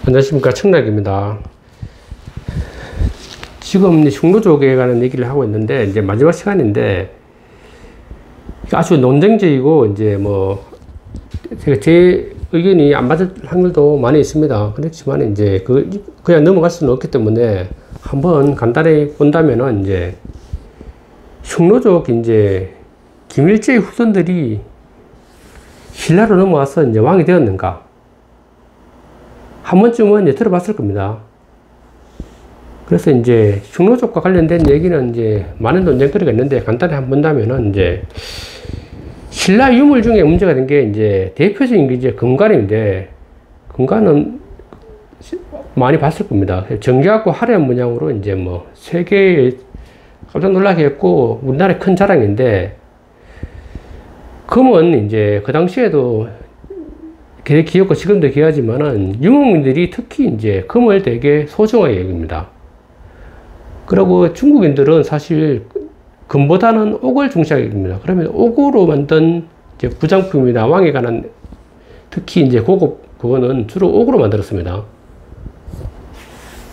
안녕하십니까, 청락입니다. 지금 흉노족에 관한 얘기를 하고 있는데 이제 마지막 시간인데 아주 논쟁적이고 이제 뭐 제 의견이 안 맞을 확률도 많이 있습니다. 그렇지만 이제 그냥 넘어갈 수는 없기 때문에 한번 간단히 본다면은 이제 흉노족 이제 김일제의 후손들이 신라로 넘어와서 이제 왕이 되었는가? 한 번쯤은 이제 들어봤을 겁니다. 그래서 이제 흉노족과 관련된 얘기는 이제 많은 논쟁거리가 있는데 간단히 한번 본다면은 이제 신라 유물 중에 문제가 된 게 이제 대표적인 게 이제 금관인데 금관은 많이 봤을 겁니다. 정교하고 화려한 문양으로 이제 뭐 세계에 깜짝 놀라게 했고 우리나라의 큰 자랑인데 금은 이제 그 당시에도 되게 귀엽고 지금도 귀하지만은 유목민들이 특히 이제 금을 되게 소중하게 여깁니다. 그리고 중국인들은 사실 금보다는 옥을 중시하게 됩니다. 그러면 옥으로 만든 이제 부장품이나 왕에 관한 특히 이제 고급 그거는 주로 옥으로 만들었습니다.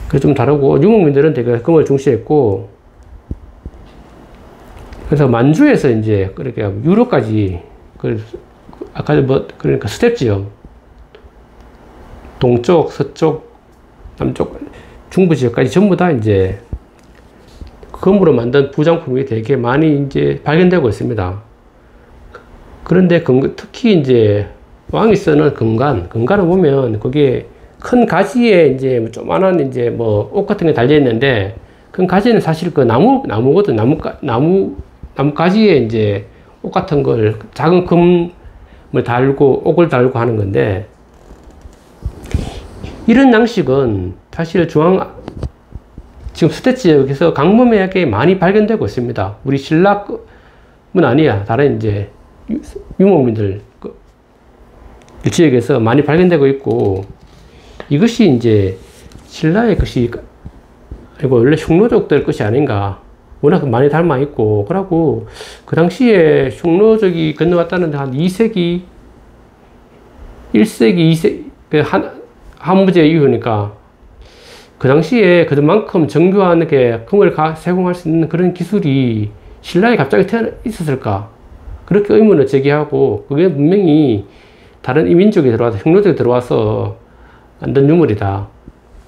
그래서 좀 다르고 유목민들은 되게 금을 중시했고 그래서 만주에서 이제 그렇게 유럽까지 아까 뭐 그러니까 스텝지형 동쪽, 서쪽, 남쪽, 중부 지역까지 전부 다 이제 금으로 만든 부장품이 되게 많이 이제 발견되고 있습니다. 그런데 특히 이제 왕이 쓰는 금관을 보면 거기에 큰 가지에 이제 조그만한 이제 뭐 옷 같은 게 달려 있는데 그 가지는 사실 그 나무거든. 나무 가지에 이제 옷 같은 걸 작은 금을 달고 옥을 달고 하는 건데 이런 양식은 사실 지금 수대 지역에서 강범위하게 많이 발견되고 있습니다. 우리 신라뿐 아니야. 다른 이제 유목민들 지역에서 많이 발견되고 있고 이것이 이제 신라의 것이 아니고 원래 흉노족들 것이 아닌가. 워낙 많이 닮아 있고 그러고 그 당시에 흉노족이 건너왔다는데 한 2세기 1세기 2세기 한무제 이후니까 그 당시에 그만큼 정교하게 금을 세공할 수 있는 그런 기술이 신라에 갑자기 있었을까? 그렇게 의문을 제기하고 그게 분명히 다른 민족이 들어와서 흉노족이 들어와서 만든 유물이다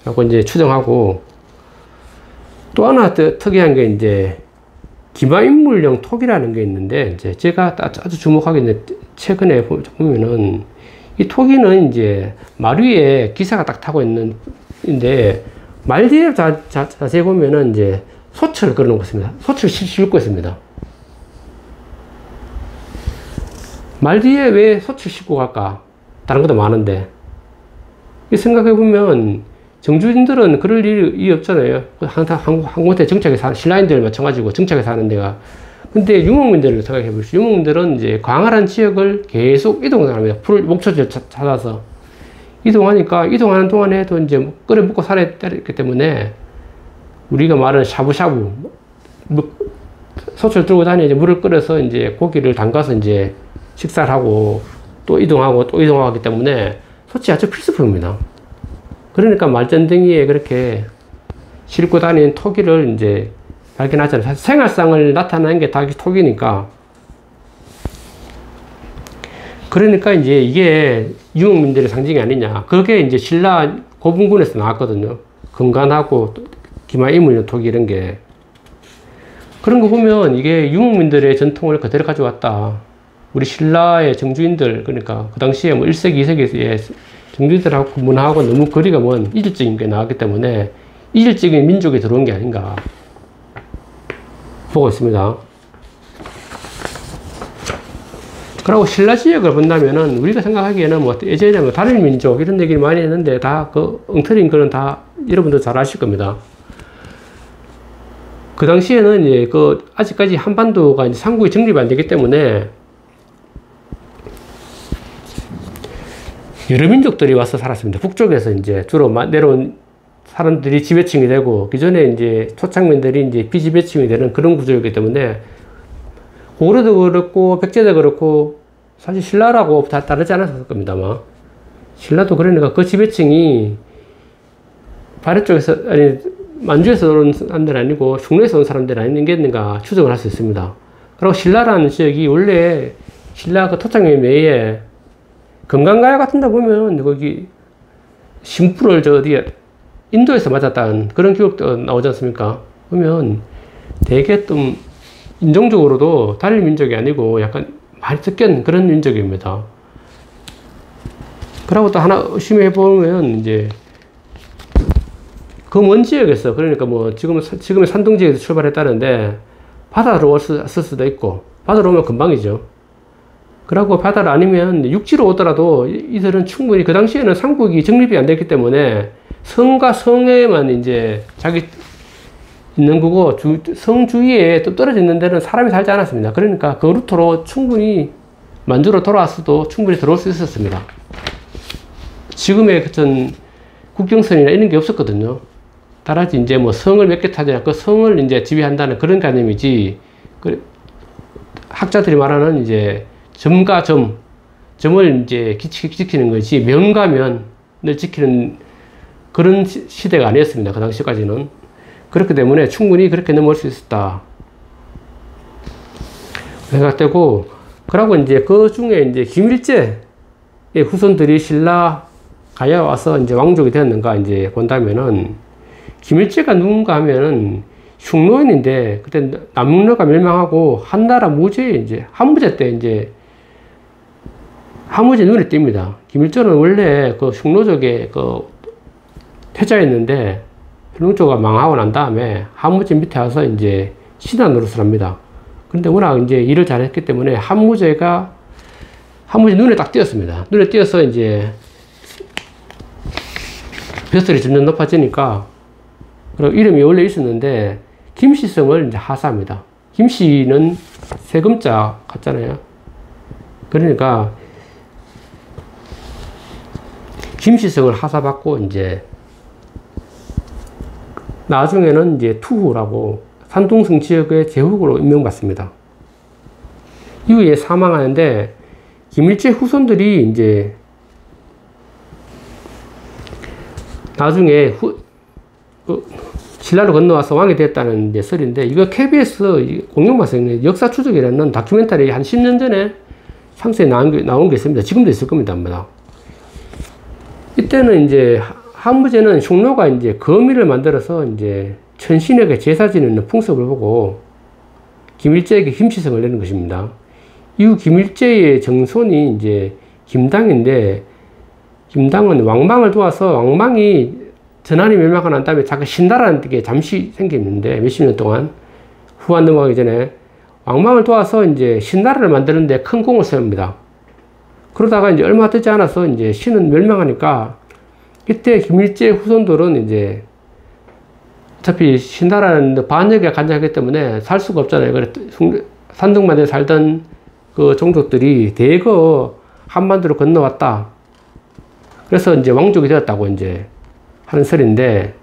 라고 이제 추정하고 또 하나 특이한 게 이제 기마인물용 톡이라는 게 있는데 이제 제가 아주 주목하게 있는데 최근에 보면은 이 토기는 이제 말 위에 기사가 딱 타고 있는데 말 뒤에 자세히 보면은 이제 소철을 걸어 놓고 있습니다. 소철을 싣고 있습니다. 말 뒤에 왜 소철 싣고 갈까? 다른 것도 많은데. 생각해 보면 정주인들은 그럴 일이 없잖아요. 항상 한 곳에 정착해 신라인들 마찬가지고 정착해 사는 데가. 근데 유목민들을 생각해 보시죠. 유목민들은 이제 광활한 지역을 계속 이동을 합니다. 목초지를 찾아서. 이동하니까 이동하는 동안에도 이제 끓여 먹고 살아야 되기 때문에 우리가 말하는 샤브샤브 소철 들고 다니는 물을 끓여서 이제 고기를 담가서 이제 식사를 하고 또 이동하고 또 이동하기 때문에 소치 아주 필수품입니다. 그러니까 말전등이에 그렇게 싣고 다니는 토기를 이제 발견하잖아요. 생활상을 나타내는 게 다 토기니까. 그러니까 이제 이게 유목민들의 상징이 아니냐. 그게 이제 신라 고분군에서 나왔거든요. 금관하고 기마인물용 토기 이런 게. 그런 거 보면 이게 유목민들의 전통을 그대로 가져왔다. 우리 신라의 정주인들, 그러니까 그 당시에 뭐 1세기, 2세기에 정주인들하고 문화하고 너무 거리가 먼 이질적인 게 나왔기 때문에 이질적인 민족이 들어온 게 아닌가 보고 있습니다. 그리고 신라 지역을 본다면은 우리가 생각하기에는 뭐 예전에 뭐 다른 민족 이런 얘기를 많이 했는데 다 그 엉터리인 거는 다 여러분들 잘 아실 겁니다. 그 당시에는 이제 아직까지 한반도가 이제 삼국이 정립이 안 되기 때문에 여러 민족들이 와서 살았습니다. 북쪽에서 이제 주로 내려온 사람들이 지배층이 되고 기존에 이제 초창민들이 이제 비지배층이 되는 그런 구조이기 때문에 고구려도 그렇고 백제도 그렇고 사실 신라라고 다 다르지 않았을 겁니다만 신라도 그러니까 그 지배층이 발해 쪽에서, 아니, 만주에서 온 사람들이 아니고 충로에서 온 사람들이 아니겠는가 추정을 할 수 있습니다. 그리고 신라라는 지역이 원래 신라 그 토착민 내에 금강가야 같은 데 보면 거기 심부를 저 어디에 인도에서 맞았다는 그런 기록도 나오지 않습니까? 보면 되게 좀 인종적으로도 달리 민족이 아니고 약간 많이 섞인 그런 민족입니다. 그리고 또 하나 의심해 보면 이제 그 먼 지역에서 그러니까 뭐 지금의 산동 지역에서 출발했다는데 바다로 왔을 수도 있고 바다로 오면 금방이죠. 그리고 바다를 아니면 육지로 오더라도 이들은 충분히 그 당시에는 삼국이 정립이 안 됐기 때문에 성과 성에만 이제 자기 있는 거고 성 주위에 또 떨어져 있는 데는 사람이 살지 않았습니다. 그러니까 그 루트로 충분히 만주로 돌아왔어도 충분히 들어올 수 있었습니다. 지금의 어떤 국경선이나 이런 게 없었거든요. 따라서 이제 뭐 성을 몇 개 타자 그 성을 이제 지배한다는 그런 개념이지. 학자들이 말하는 이제 점과 점을 이제 지키는 것이 면과 면을 지키는 그런 시대가 아니었습니다. 그 당시까지는. 그렇기 때문에 충분히 그렇게 넘어올 수 있었다. 생각되고, 그러고 이제 그 중에 이제 김일제의 후손들이 신라 가야 와서 이제 왕족이 되었는가 이제 본다면은 김일제가 누군가 하면은 흉노인인데 그때 남흉노가 멸망하고 한나라 무제 이제 한무제 때 이제 한무제 눈에 띕니다. 김일제는 원래 그 흉노족의 그 태자였는데 흉노조가 망하고 난 다음에 한무제 밑에 와서 이제 신하 노릇을 합니다. 그런데 워낙 이제 일을 잘했기 때문에 한무제 눈에 딱 띄었습니다. 눈에 띄어서 이제 벼슬이 점점 높아지니까 그리고 이름이 원래 있었는데 김씨성을 이제 하사합니다. 김씨는 세금자 같잖아요. 그러니까 김씨성을 하사받고 이제 나중에는 이제 투후라고 산둥성 지역의 제후로 임명받습니다. 이후에 사망하는데 김일제 후손들이 이제 나중에 신라로 건너와서 왕이 됐다는 이제 설인데, 이거 KBS 공영방송의 역사 추적이라는 다큐멘터리 한 10년 전에 상세히 나온 게 있습니다. 지금도 있을 겁니다, 아마. 이때는 이제 한무제는 흉노가 이제 거미를 만들어서 이제 천신에게 제사 지내는 풍습을 보고 김일제에게 김씨성을 내는 것입니다. 이후 김일제의 정손이 이제 김당인데, 김당은 왕망을 도와서 왕망이 전한이 멸망하고 난 다음에 잠깐 신나라는 게 잠시 생겼는데 몇십 년 동안 후한 넘어가기 전에 왕망을 도와서 이제 신나라를 만드는데 큰 공을 세웁니다. 그러다가 이제 얼마 되지 않아서 이제 신은 멸망하니까 이때 김일제 후손들은 이제 어차피 신나라는 반역에 간장하기 때문에 살 수가 없잖아요. 그래 산둥만에 살던 그 종족들이 대거 한반도로 건너왔다. 그래서 이제 왕족이 되었다고 이제 하는 설인데,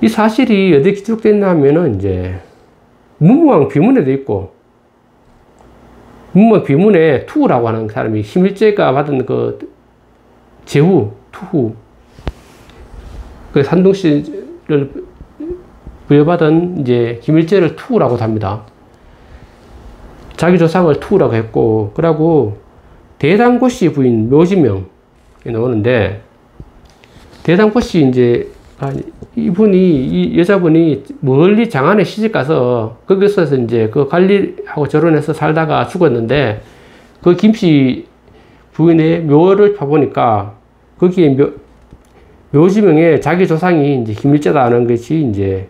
이 사실이 어디에 기록되어 있나 하면은 이제 문무왕 비문에도 있고, 문무왕 비문에 투후라고 하는 사람이 김일제가 받은 그 제후, 투후, 그 산둥씨를 부여받은 이제 김일제를 투후라고 합니다. 자기 조상을 투후라고 했고, 그러고 대당고씨 부인 묘지명이 나오는데, 대당고씨 이제 이 여자분이 멀리 장안에 시집가서 거기서 이제 그 관리하고 결혼해서 살다가 죽었는데, 그 김씨 부인의 묘를 파보니까 거기에 묘지명에 자기 조상이 이제 김일제다는 것이 이제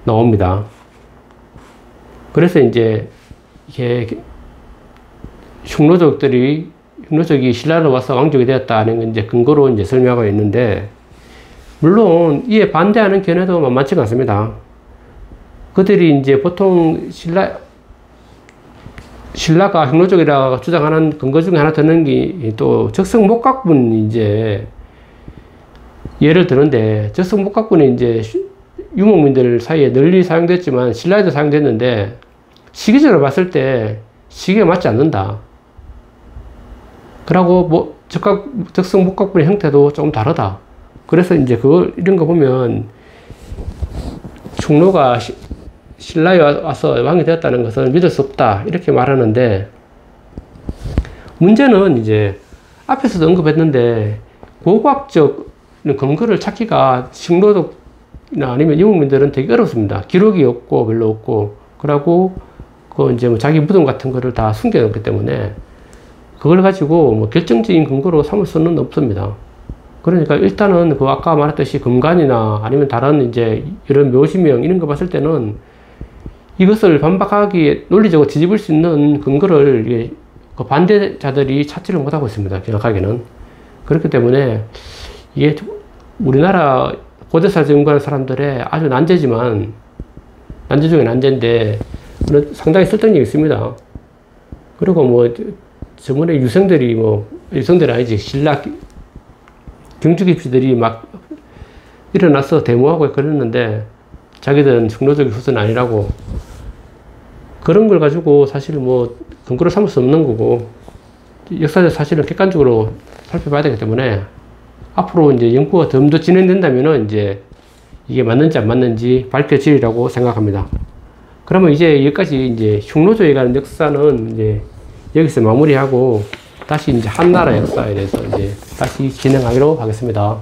나옵니다. 그래서 이제 이게 흉노족이 신라로 와서 왕족이 되었다는 건 이제 근거로 이제 설명하고 있는데, 물론 이에 반대하는 견해도 만만치가 않습니다. 그들이 이제 보통 신라가 흉노족이라고 주장하는 근거 중에 하나 드는 게 또 적성목각분 이제 예를 드는데, 적성목각분이 이제 유목민들 사이에 널리 사용됐지만 신라에도 사용됐는데 시기적으로 봤을 때 시기에 맞지 않는다. 그러고 적성목각분의 형태도 조금 다르다. 그래서 이제 이런 거 보면 충노가 신라에 와서 왕이 되었다는 것은 믿을 수 없다. 이렇게 말하는데, 문제는 이제 앞에서도 언급했는데, 고고학적 근거를 찾기가 식노독이나 아니면 이국민들은 되게 어렵습니다. 기록이 없고, 별로 없고, 그러고, 이제 뭐 자기 무덤 같은 거를 다 숨겨놓기 때문에, 그걸 가지고 뭐 결정적인 근거로 삼을 수는 없습니다. 그러니까 일단은 아까 말했듯이 금관이나 아니면 다른 이제 이런 묘지명 이런 거 봤을 때는 이것을 반박하기 논리적으로 뒤집을 수 있는 근거를 반대자들이 찾지를 못하고 있습니다. 정확하게는. 그렇기 때문에 이게 우리나라 고대사를 연구하는 사람들의 아주 난제지만, 난제 중에 난제인데 상당히 설득력이 있습니다. 그리고 뭐 저번에 유성들이 아니지, 신라 경주깁시들이 막 일어나서 데모하고 그랬는데 자기들은 충노적인 후손은 아니라고, 그런 걸 가지고 사실 뭐 근거로 삼을 수 없는 거고, 역사적 사실은 객관적으로 살펴봐야 되기 때문에 앞으로 이제 연구가 좀 더 진행된다면은 이제 이게 맞는지 안 맞는지 밝혀지리라고 생각합니다. 그러면 이제 여기까지 이제 흉노조에 관한 역사는 이제 여기서 마무리하고 다시 이제 한나라 역사에 대해서 이제 다시 진행하기로 하겠습니다.